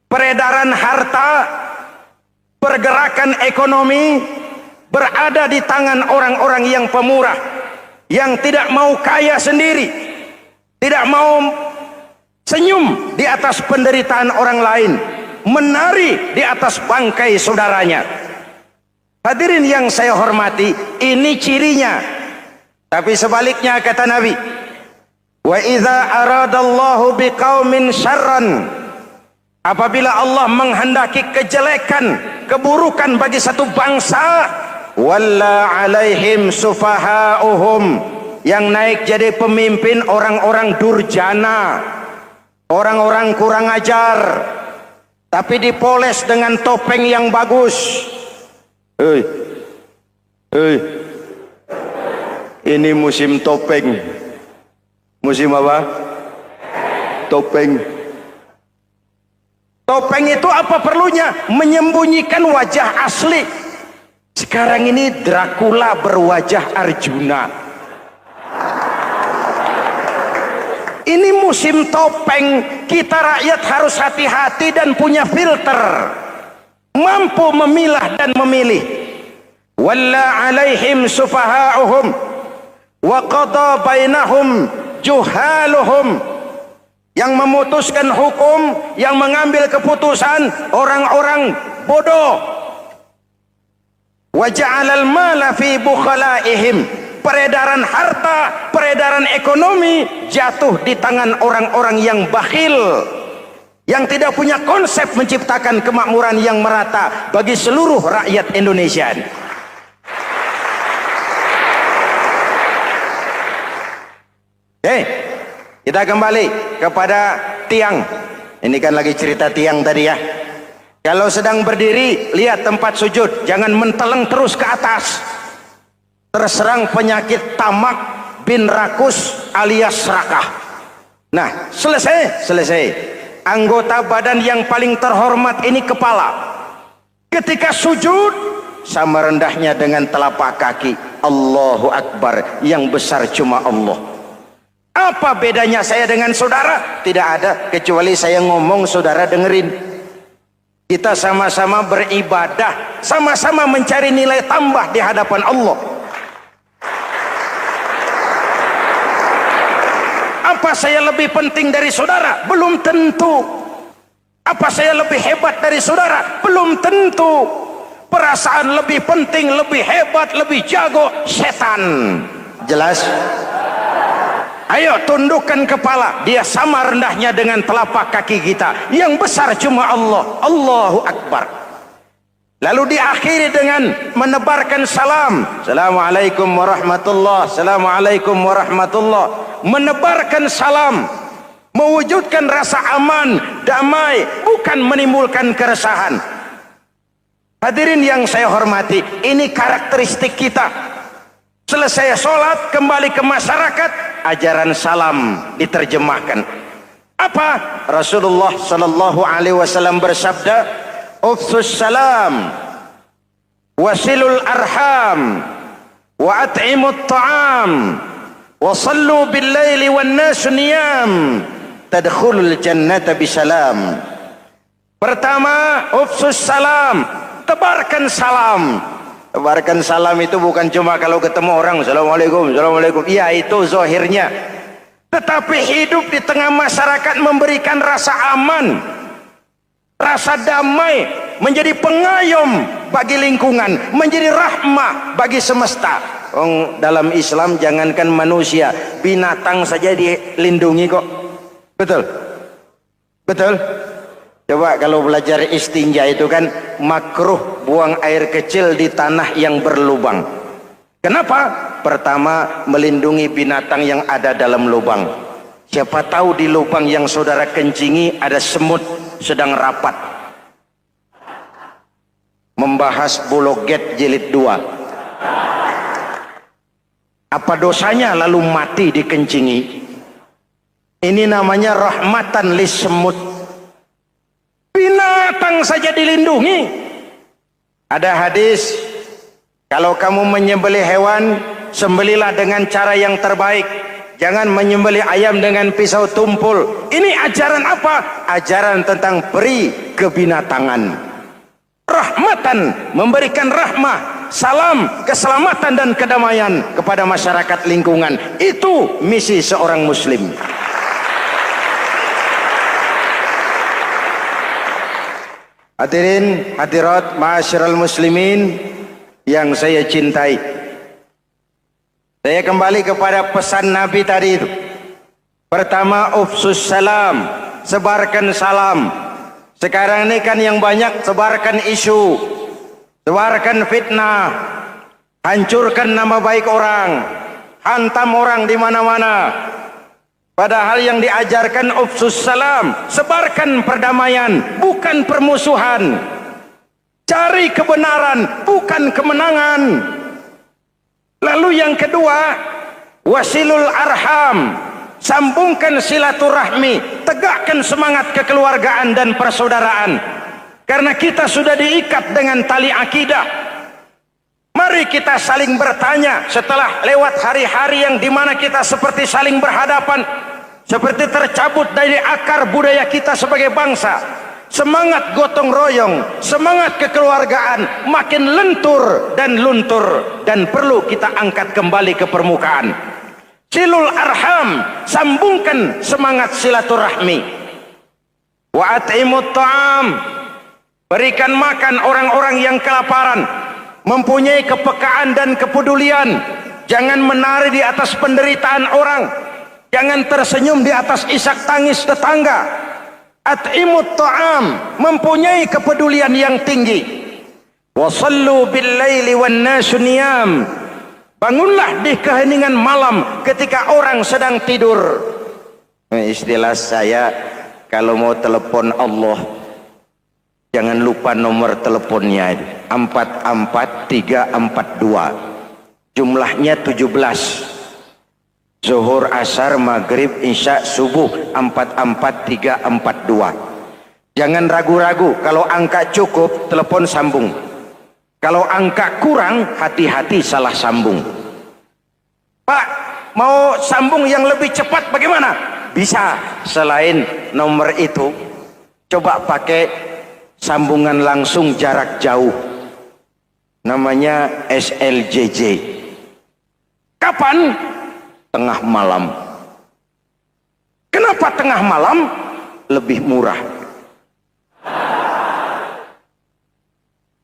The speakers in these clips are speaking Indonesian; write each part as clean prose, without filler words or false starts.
peredaran harta, pergerakan ekonomi berada di tangan orang-orang yang pemurah, yang tidak mau kaya sendiri, tidak mau senyum di atas penderitaan orang lain, menari di atas bangkai saudaranya. Hadirin yang saya hormati, ini cirinya. Tapi sebaliknya kata Nabi, wa idza aradallahu biqaumin syarran, apabila Allah menghendaki kejelekan, keburukan bagi satu bangsa, walla alaihim sufahauhum, yang naik jadi pemimpin orang-orang durjana, orang-orang kurang ajar, tapi dipoles dengan topeng yang bagus. Ini musim topeng. Musim apa? Topeng. Topeng itu apa perlunya? Menyembunyikan wajah asli. Sekarang ini Dracula berwajah Arjuna. Ini musim topeng. Kita rakyat harus hati-hati dan punya filter, mampu memilah dan memilih. Walla alaihim sufahauhum wa qada bainahum juhaluhum, yang memutuskan hukum, yang mengambil keputusan orang-orang bodoh. Wa ja'alal mala fi bukhalaihim, peredaran harta, peredaran ekonomi jatuh di tangan orang-orang yang bakhil, yang tidak punya konsep menciptakan kemakmuran yang merata bagi seluruh rakyat Indonesia. Oke, kita kembali kepada tiang. Ini kan lagi cerita tiang tadi ya. Kalau sedang berdiri, lihat tempat sujud, jangan menteleng terus ke atas. Terserang penyakit tamak bin rakus alias serakah. Nah, selesai. Anggota badan yang paling terhormat ini kepala. Ketika sujud, sama rendahnya dengan telapak kaki. Allahu Akbar, yang besar cuma Allah. Apa bedanya saya dengan saudara? Tidak ada, kecuali saya ngomong saudara dengerin. Kita sama-sama beribadah, sama-sama mencari nilai tambah di hadapan Allah. Apa saya lebih penting dari saudara? Belum tentu. Apa saya lebih hebat dari saudara? Belum tentu. Perasaan lebih penting, lebih hebat, lebih jago setan. Jelas? Ayo tundukkan kepala, dia sama rendahnya dengan telapak kaki kita. Yang besar cuma Allah. Allahu Akbar. Lalu diakhiri dengan menebarkan salam. Assalamualaikum warahmatullah. Assalamualaikum warahmatullah. Menebarkan salam, mewujudkan rasa aman, damai, bukan menimbulkan keresahan. Hadirin yang saya hormati, ini karakteristik kita. Selesai sholat, kembali ke masyarakat, ajaran salam diterjemahkan. Apa? Rasulullah sallallahu alaihi wasallam bersabda, "Ufsus salam, wasilul arham, wa at'imut ta'am, wa sallu bil laili wan nasu niyam, tadkhulul jannata bisalam." Pertama, ufsus salam, tebarkan salam. Tebarkan salam itu bukan cuma kalau ketemu orang assalamualaikum, assalamualaikum. Iya, itu zahirnya. Tetapi hidup di tengah masyarakat memberikan rasa aman, rasa damai, menjadi pengayom bagi lingkungan, menjadi rahmah bagi semesta. Dalam Islam jangankan manusia, binatang saja dilindungi kok. Betul? Betul? Coba kalau belajar istinja itu kan makruh buang air kecil di tanah yang berlubang. Kenapa? Pertama, melindungi binatang yang ada dalam lubang. Siapa tahu di lubang yang saudara kencingi ada semut sedang rapat. Membahas Bologet jilid 2. Apa dosanya lalu mati dikencingi? Ini namanya rahmatan lis semut. Binatang saja dilindungi. Ada hadis, kalau kamu menyembelih hewan, sembelilah dengan cara yang terbaik. Jangan menyembelih ayam dengan pisau tumpul. Ini ajaran apa? Ajaran tentang peri kebinatangan. Rahmatan, memberikan rahmah, salam, keselamatan dan kedamaian kepada masyarakat lingkungan. Itu misi seorang muslim. Hadirin hadirat ma'asyiral muslimin yang saya cintai, saya kembali kepada pesan Nabi tadi itu. Pertama, ufsus salam, sebarkan salam. Sekarang ini kan yang banyak sebarkan isu, sebarkan fitnah, hancurkan nama baik orang, hantam orang di mana-mana. Padahal yang diajarkan ufsus salam, sebarkan perdamaian, bukan permusuhan. Cari kebenaran, bukan kemenangan. Lalu yang kedua, wasilul arham, sambungkan silaturahmi, tegakkan semangat kekeluargaan dan persaudaraan. Karena kita sudah diikat dengan tali akidah. Mari kita saling bertanya setelah lewat hari-hari yang dimana kita seperti saling berhadapan, seperti tercabut dari akar budaya kita sebagai bangsa. Semangat gotong royong, semangat kekeluargaan makin lentur dan luntur, dan perlu kita angkat kembali ke permukaan. Silul arham, sambungkan semangat silaturahmi. Wa at'imut ta'am, berikan makan orang-orang yang kelaparan, mempunyai kepekaan dan kepedulian. Jangan menari di atas penderitaan orang, jangan tersenyum di atas isak tangis tetangga. At'imut ta'am, mempunyai kepedulian yang tinggi. Wa sallu bil laili wan nasu niyam, bangunlah di keheningan malam ketika orang sedang tidur. Istilah saya, kalau mau telepon Allah, jangan lupa nomor teleponnya, 44342, jumlahnya 17. Zuhur, asar, maghrib, isya, subuh, 44342. Jangan ragu-ragu. Kalau angka cukup, telepon sambung. Kalau angka kurang, hati-hati salah sambung. Pak, mau sambung yang lebih cepat bagaimana? Bisa. Selain nomor itu, coba pakai sambungan langsung jarak jauh. Namanya SLJJ. Kapan? Tengah malam. Kenapa tengah malam? Lebih murah.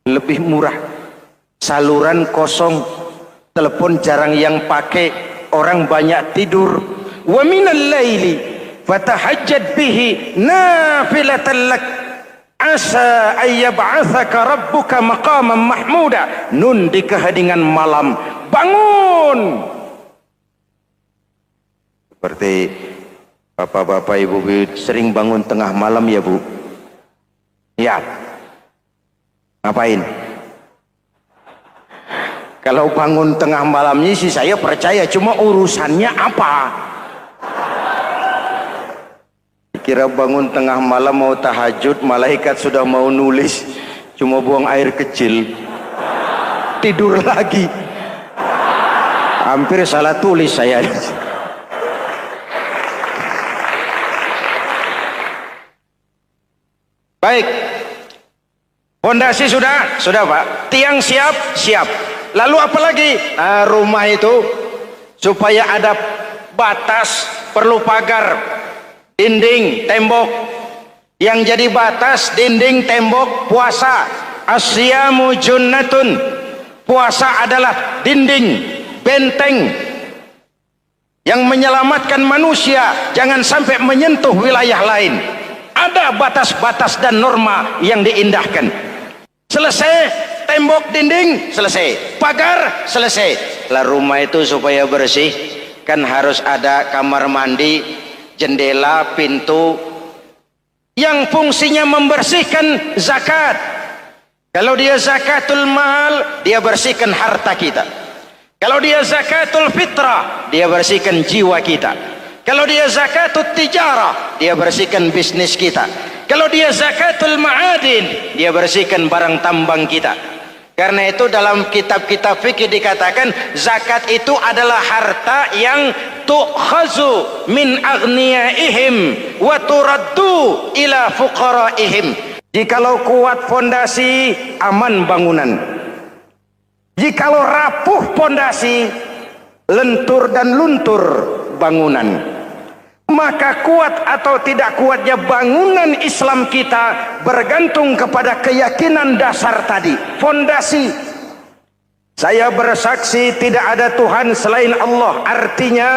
Lebih murah. Saluran kosong, telepon jarang yang pakai, orang banyak tidur. Wa minal laili fatahajjad bihi nafilatan lak asa ayyab'atsaka rabbuka maqaman mahmuda. Nun, di keheningan malam bangun. Seperti bapak-bapak, ibu-ibu sering bangun tengah malam ya Bu? Ya. Ngapain? Kalau bangun tengah malamnya sih saya percaya, cuma urusannya apa? Kira bangun tengah malam mau tahajud, malaikat sudah mau nulis, cuma buang air kecil, tidur lagi. Hampir salah tulis saya. Baik, fondasi sudah Pak, tiang siap. Lalu apa lagi? Nah, rumah itu supaya ada batas, perlu pagar, dinding, tembok. Yang jadi batas, dinding, tembok, puasa. Asyamu junnatun, puasa adalah dinding, benteng yang menyelamatkan manusia jangan sampai menyentuh wilayah lain. Ada batas-batas dan norma yang diindahkan. Selesai tembok, dinding, selesai. Pagar, selesai. Lah rumah itu supaya bersih kan harus ada kamar mandi, jendela, pintu yang fungsinya membersihkan zakat. Kalau dia zakatul mal, dia bersihkan harta kita. Kalau dia zakatul fitrah, dia bersihkan jiwa kita. Kalau dia zakatul tijarah, dia bersihkan bisnis kita. Kalau dia zakatul ma'adin, dia bersihkan barang tambang kita. Karena itu dalam kitab-kitab fikih dikatakan zakat itu adalah harta yang tu'khazu min aghniyaihim wa turaddu ila fuqaraihim. Jikalau kuat fondasi, aman bangunan. Jikalau rapuh fondasi, lentur dan luntur bangunan. Maka kuat atau tidak kuatnya bangunan Islam kita bergantung kepada keyakinan dasar tadi, fondasi. Saya bersaksi tidak ada Tuhan selain Allah, artinya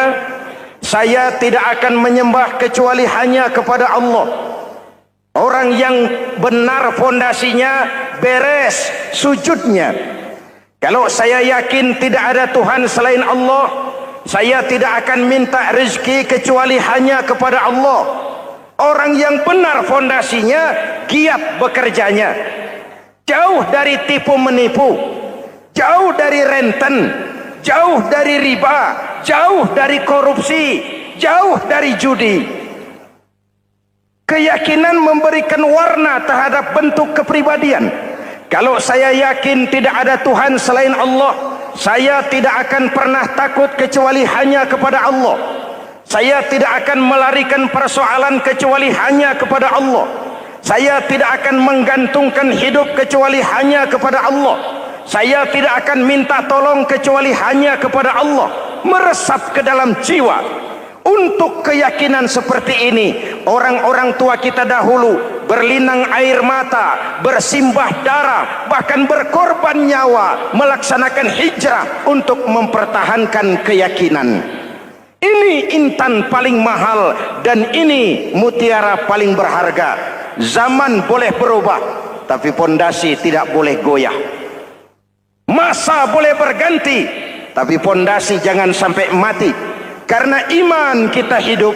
saya tidak akan menyembah kecuali hanya kepada Allah. Orang yang benar fondasinya beres sujudnya. Kalau saya yakin tidak ada Tuhan selain Allah, saya tidak akan minta rezeki kecuali hanya kepada Allah. Orang yang benar fondasinya, giat bekerjanya, jauh dari tipu menipu, jauh dari renten, jauh dari riba, jauh dari korupsi, jauh dari judi. Keyakinan memberikan warna terhadap bentuk kepribadian. Kalau saya yakin tidak ada Tuhan selain Allah, saya tidak akan pernah takut kecuali hanya kepada Allah. Saya tidak akan melarikan persoalan kecuali hanya kepada Allah. Saya tidak akan menggantungkan hidup kecuali hanya kepada Allah. Saya tidak akan minta tolong kecuali hanya kepada Allah. Meresap ke dalam jiwa. Untuk keyakinan seperti ini, orang-orang tua kita dahulu berlinang air mata, bersimbah darah, bahkan berkorban nyawa, melaksanakan hijrah untuk mempertahankan keyakinan. Ini intan paling mahal dan ini mutiara paling berharga. Zaman boleh berubah, tapi pondasi tidak boleh goyah. Masa boleh berganti, tapi pondasi jangan sampai mati. Karena iman kita hidup,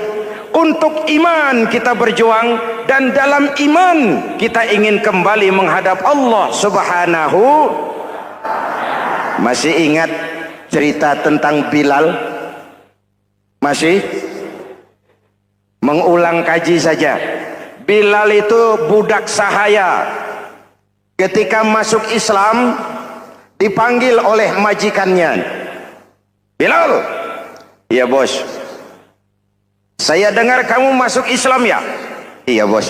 untuk iman kita berjuang, dan dalam iman kita ingin kembali menghadap Allah Subhanahu. Masih ingat cerita tentang Bilal? Masih? Mengulang kaji saja. Bilal itu budak sahaya. Ketika masuk Islam dipanggil oleh majikannya. Bilal, iya bos. Saya dengar kamu masuk Islam ya? Iya bos.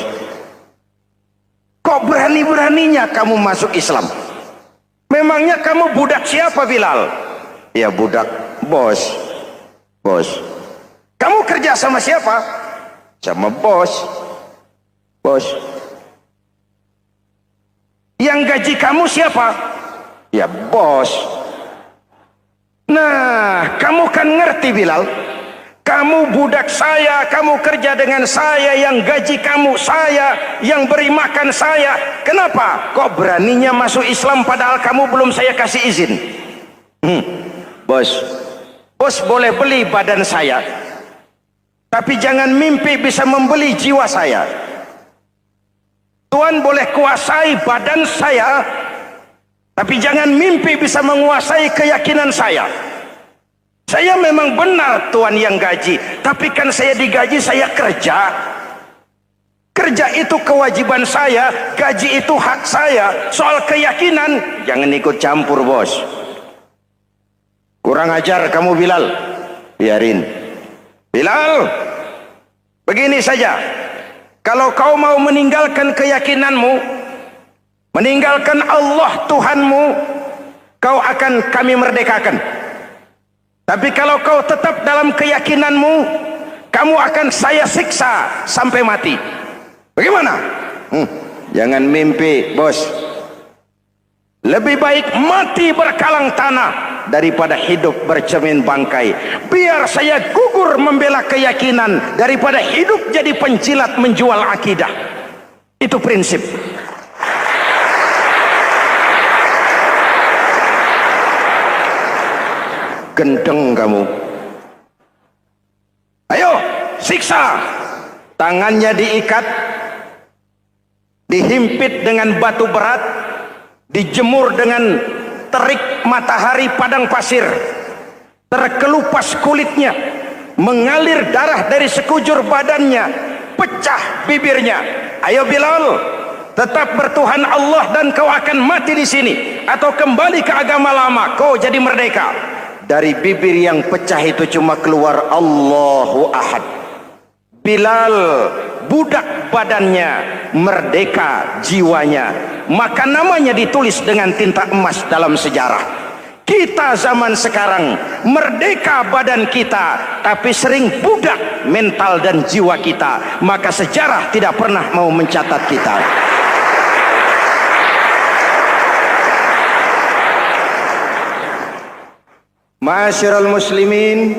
Kok berani-beraninya kamu masuk Islam? Memangnya kamu budak siapa Bilal? Ya budak bos. Bos. Kamu kerja sama siapa? Sama bos. Bos. Yang gaji kamu siapa? Ya bos. Nah, kamu kan ngerti Bilal, kamu budak saya, kamu kerja dengan saya, yang gaji kamu saya, yang beri makan saya. Kenapa? Kok beraninya masuk Islam padahal kamu belum saya kasih izin? Bos, bos boleh beli badan saya, tapi jangan mimpi bisa membeli jiwa saya. Tuhan boleh kuasai badan saya, tapi jangan mimpi bisa menguasai keyakinan saya. Saya memang benar Tuhan yang gaji, tapi kan saya digaji, saya kerja. Kerja itu kewajiban saya, gaji itu hak saya. Soal keyakinan, jangan ikut campur bos. Kurang ajar kamu Bilal. Biarin. Bilal, begini saja. Kalau kau mau meninggalkan keyakinanmu, meninggalkan Allah Tuhanmu, kau akan kami merdekakan. Tapi kalau kau tetap dalam keyakinanmu, kamu akan saya siksa sampai mati. Bagaimana? Jangan mimpi bos. Lebih baik mati berkalang tanah daripada hidup bercermin bangkai. Biar saya gugur membela keyakinan daripada hidup jadi penjilat menjual akidah. Itu prinsip. Gendeng kamu. Ayo siksa. Tangannya diikat, dihimpit dengan batu berat, dijemur dengan terik matahari padang pasir, terkelupas kulitnya, mengalir darah dari sekujur badannya, pecah bibirnya. Ayo Bilal, tetap bertuhan Allah dan kau akan mati di sini. atau kembali ke agama lama, kau jadi merdeka. Dari bibir yang pecah itu cuma keluar Allahu Ahad. Bilal budak badannya, merdeka jiwanya, maka namanya ditulis dengan tinta emas dalam sejarah. Kita zaman sekarang merdeka badan kita, tapi sering budak mental dan jiwa kita, maka sejarah tidak pernah mau mencatat kita. Ma'asyiral muslimin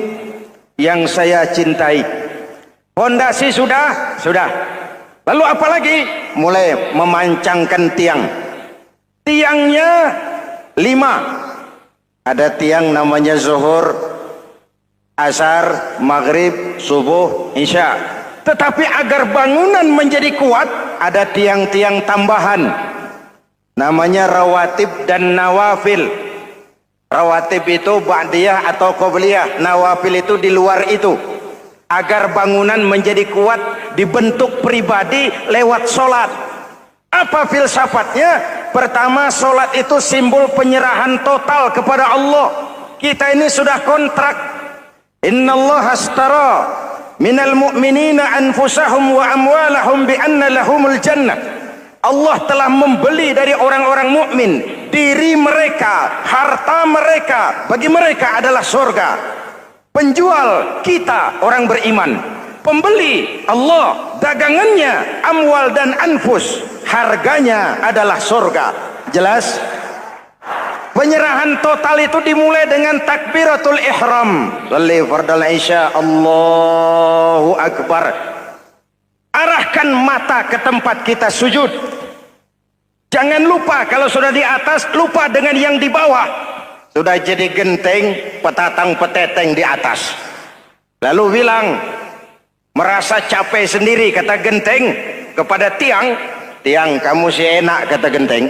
yang saya cintai, fondasi sudah. Lalu apa lagi? Mulai memancangkan tiang. Tiangnya 5. Ada tiang namanya zuhur, asar, maghrib, subuh, isya. Tetapi agar bangunan menjadi kuat, ada tiang-tiang tambahan. Namanya rawatib dan nawafil. Rawatib itu ba'diyah atau qobliyah, nawafil itu di luar itu. Agar bangunan menjadi kuat, dibentuk pribadi lewat solat. Apa filsafatnya? Pertama, solat itu simbol penyerahan total kepada Allah. Kita ini sudah kontrak. Innallaha astara minal mu'minina anfusahum wa amwalahum bi anna lahumul jannah. Allah telah membeli dari orang-orang mukmin diri mereka, harta mereka, bagi mereka adalah surga. Penjual kita orang beriman, pembeli Allah, dagangannya amwal dan anfus, harganya adalah surga. Jelas? Penyerahan total itu dimulai dengan takbiratul ihram. Shalli fardal isya, Allahu akbar. Arahkan mata ke tempat kita sujud. Jangan lupa kalau sudah di atas, lupa dengan yang di bawah. Sudah jadi genteng, petatang peteteng di atas. Lalu bilang, merasa capek sendiri, kata genteng kepada tiang. Tiang, kamu sih enak, kata genteng.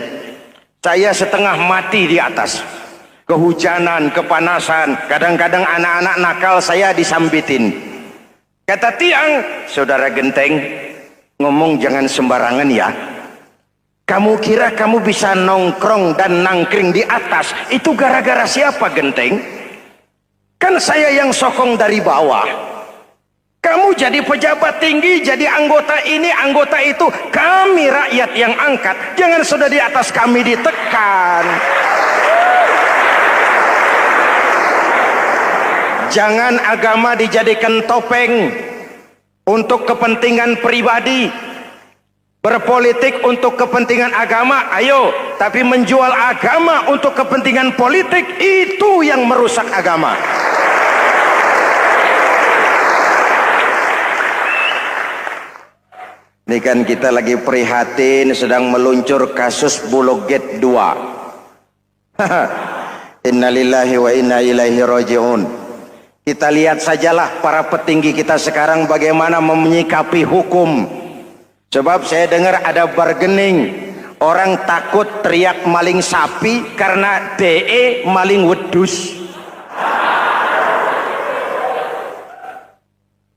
Saya setengah mati di atas. Kehujanan, kepanasan, kadang-kadang anak-anak nakal saya disambitin. Kata tiang, saudara genteng, ngomong jangan sembarangan ya. Kamu kira kamu bisa nongkrong dan nangkring di atas, itu gara-gara siapa genteng? Kan saya yang sokong dari bawah. Kamu jadi pejabat tinggi, jadi anggota ini, anggota itu. Kami rakyat yang angkat. Jangan sudah di atas kami ditekan. Jangan agama dijadikan topeng untuk kepentingan pribadi. Berpolitik untuk kepentingan agama, ayo. Tapi menjual agama untuk kepentingan politik, itu yang merusak agama. Ini kan kita lagi prihatin sedang meluncur kasus Bulog Gate 2. Innalillahi wa inna ilaihi raji'un. Kita lihat sajalah para petinggi kita sekarang bagaimana menyikapi hukum. Sebab saya dengar ada bargaining. Orang takut teriak maling sapi karena DE maling wedus.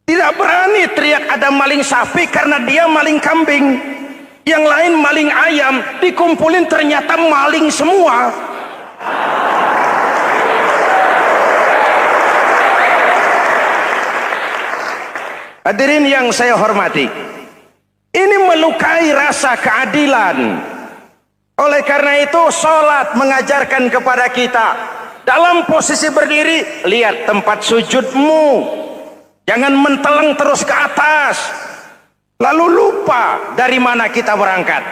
Tidak berani teriak ada maling sapi karena dia maling kambing. Yang lain maling ayam, dikumpulin ternyata maling semua. Hadirin yang saya hormati, ini melukai rasa keadilan. Oleh karena itu, sholat mengajarkan kepada kita, dalam posisi berdiri, lihat tempat sujudmu. Jangan menteleng terus ke atas, lalu lupa dari mana kita berangkat.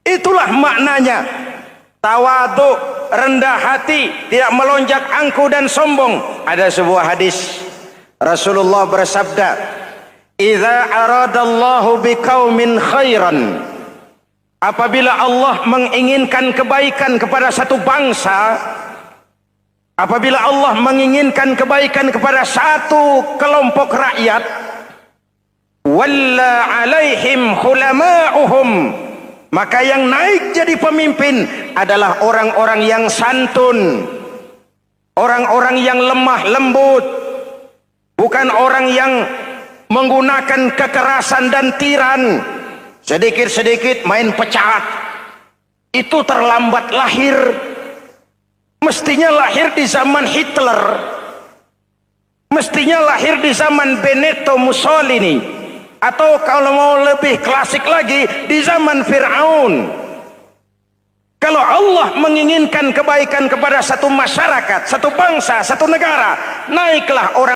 Itulah maknanya tawadhu, rendah hati, tidak melonjak angku dan sombong. Ada sebuah hadis Rasulullah bersabda, "Idza aradallahu biqaumin khairan." Apabila Allah menginginkan kebaikan kepada satu bangsa, apabila Allah menginginkan kebaikan kepada satu kelompok rakyat, walla alaihim khulama'uhum, maka yang naik jadi pemimpin adalah orang-orang yang santun, orang-orang yang lemah lembut, bukan orang yang menggunakan kekerasan dan tiran. Sedikit-sedikit main pecat, itu terlambat lahir. mestinya lahir di zaman Hitler, mestinya lahir di zaman Benito Mussolini, atau kalau mau lebih klasik lagi di zaman Fir'aun. Kalau Allah menginginkan kebaikan kepada satu masyarakat, satu bangsa, satu negara, naiklah orang